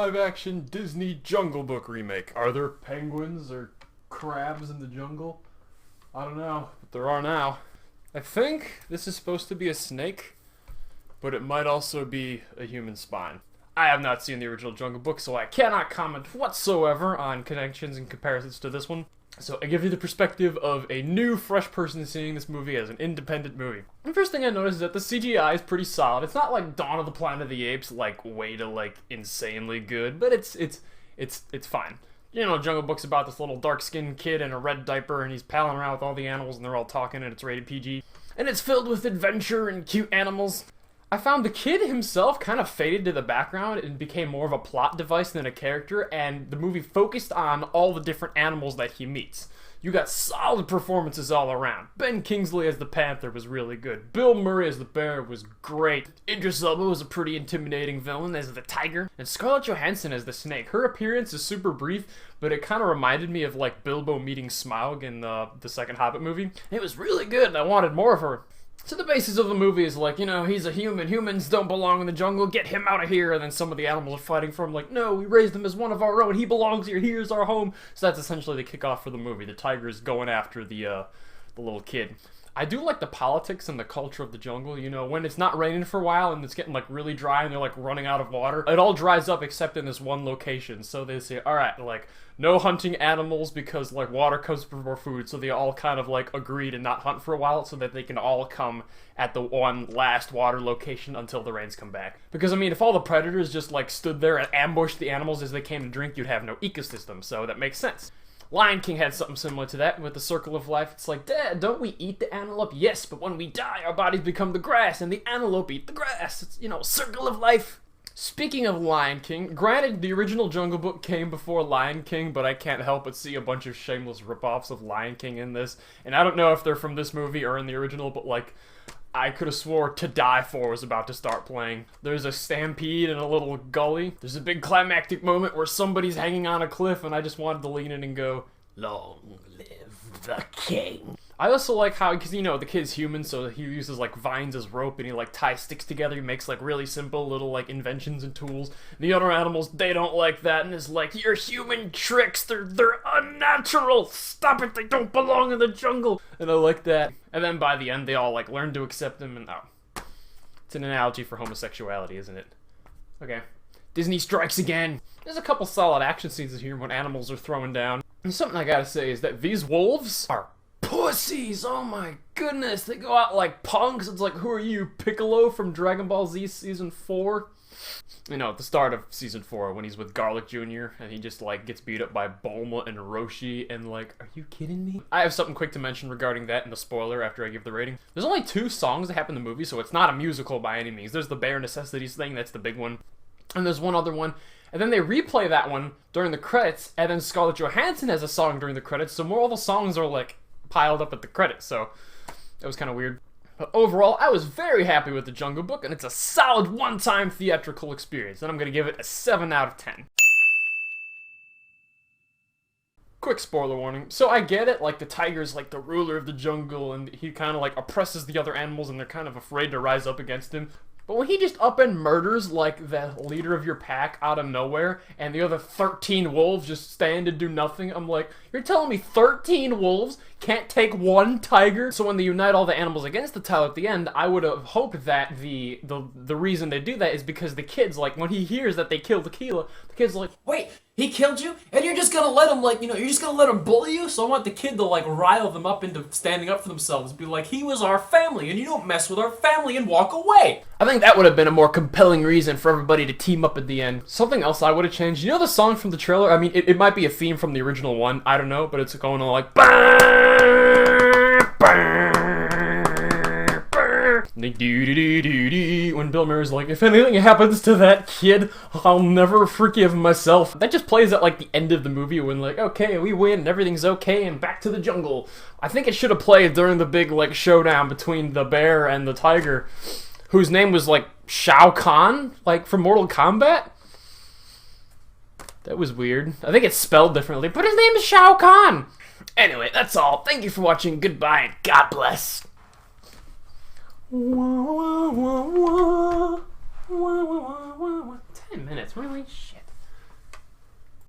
live-action Disney Jungle Book remake. Are there penguins or crabs in the jungle? I don't know, but there are now. I think this is supposed to be a snake, but it might also be a human spine. I have not seen the original Jungle Book, so I cannot comment whatsoever on connections and comparisons to this one. So I give you the perspective of a new, fresh person seeing this movie as an independent movie. The first thing I noticed is that the CGI is pretty solid. It's not like Dawn of the Planet of the Apes, like way to like insanely good, but it's fine. You know, Jungle Book's about this little dark-skinned kid in a red diaper, and he's palling around with all the animals, and they're all talking, and it's rated PG. And it's filled with adventure and cute animals. I found the kid himself kind of faded to the background and became more of a plot device than a character, and the movie focused on all the different animals that he meets. You got solid performances all around. Ben Kingsley as the panther was really good. Bill Murray as the bear was great. Idris Elba was a pretty intimidating villain as the tiger. And Scarlett Johansson as the snake. Her appearance is super brief, but it kind of reminded me of like Bilbo meeting Smaug in the second Hobbit movie. It was really good, and I wanted more of her. So the basis of the movie is like, you know, he's a human. Humans don't belong in the jungle. Get him out of here. And then some of the animals are fighting for him like, no, we raised him as one of our own. He belongs here. Here's our home. So that's essentially the kickoff for the movie. The tiger is going after the little kid. I do like the politics and the culture of the jungle. You know, when it's not raining for a while and it's getting like really dry and they're like running out of water, it all dries up except in this one location. So they say, all right, like no hunting animals because like water comes before food. So they all kind of like agree to not hunt for a while so that they can all come at the one last water location until the rains come back. Because I mean, if all the predators just like stood there and ambushed the animals as they came to drink, you'd have no ecosystem. So that makes sense. Lion King had something similar to that with the circle of life. It's like, Dad, don't we eat the antelope? Yes, but when we die, our bodies become the grass, and the antelope eat the grass. It's, you know, circle of life. Speaking of Lion King, granted, the original Jungle Book came before Lion King, but I can't help but see a bunch of shameless ripoffs of Lion King in this. And I don't know if they're from this movie or in the original, but like, I could have swore To Die For was about to start playing. There's a stampede in a little gully. There's a big climactic moment where somebody's hanging on a cliff, and I just wanted to lean in and go, long live the king. I also like how, because you know, the kid's human, so he uses like vines as rope and he like ties sticks together. He makes like really simple little like inventions and tools. The other animals, they don't like that and it's like, your human tricks, they're unnatural. Stop it, they don't belong in the jungle. And I like that. And then by the end, they all like learn to accept him and it's an analogy for homosexuality, isn't it? Okay. Disney strikes again. There's a couple solid action scenes in here when animals are throwing down. And something I gotta say is that these wolves are pussies. Oh my goodness. They go out like punks. It's like, who are you, Piccolo from Dragon Ball Z Season 4? You know, at the start of Season 4 when he's with Garlic Jr. and he just like gets beat up by Bulma and Roshi and like, are you kidding me? I have something quick to mention regarding that in the spoiler after I give the rating. There's only 2 songs that happen in the movie, so it's not a musical by any means. There's the Bare Necessities thing, that's the big one. And there's one other one. And then they replay that one during the credits, and then Scarlett Johansson has a song during the credits, so more all the songs are like piled up at the credits, so it was kind of weird. But overall, I was very happy with the Jungle Book, and it's a solid one-time theatrical experience, and I'm going to give it a 7 out of 10. Quick spoiler warning. So I get it, like the tiger's like the ruler of the jungle, and he kind of like oppresses the other animals, and they're kind of afraid to rise up against him. But when he just up and murders, like, the leader of your pack out of nowhere, and the other 13 wolves just stand and do nothing, I'm like, you're telling me 13 wolves can't take one tiger? So when they unite all the animals against the tiger at the end, I would have hoped that the reason they do that is because the kid's like, when he hears that they killed Tequila, the kid's like, wait, he killed you? And you're just gonna let him, like, you know, you're just gonna let him bully you? So I want the kid to, like, rile them up into standing up for themselves. Be like, he was our family, and you don't mess with our family and walk away. I think that would have been a more compelling reason for everybody to team up at the end. Something else I would have changed. You know the song from the trailer? I mean, it might be a theme from the original one. I don't know, but it's going on like... When Bill Murray's like, if anything happens to that kid, I'll never forgive myself. That just plays at like the end of the movie when like, okay, we win and everything's okay and back to the jungle. I think it should have played during the big like showdown between the bear and the tiger, whose name was like Shao Kahn, like from Mortal Kombat. That was weird. I think it's spelled differently, but his name is Shao Kahn. Anyway, that's all. Thank you for watching. Goodbye and God bless. 10 minutes, really? Shit.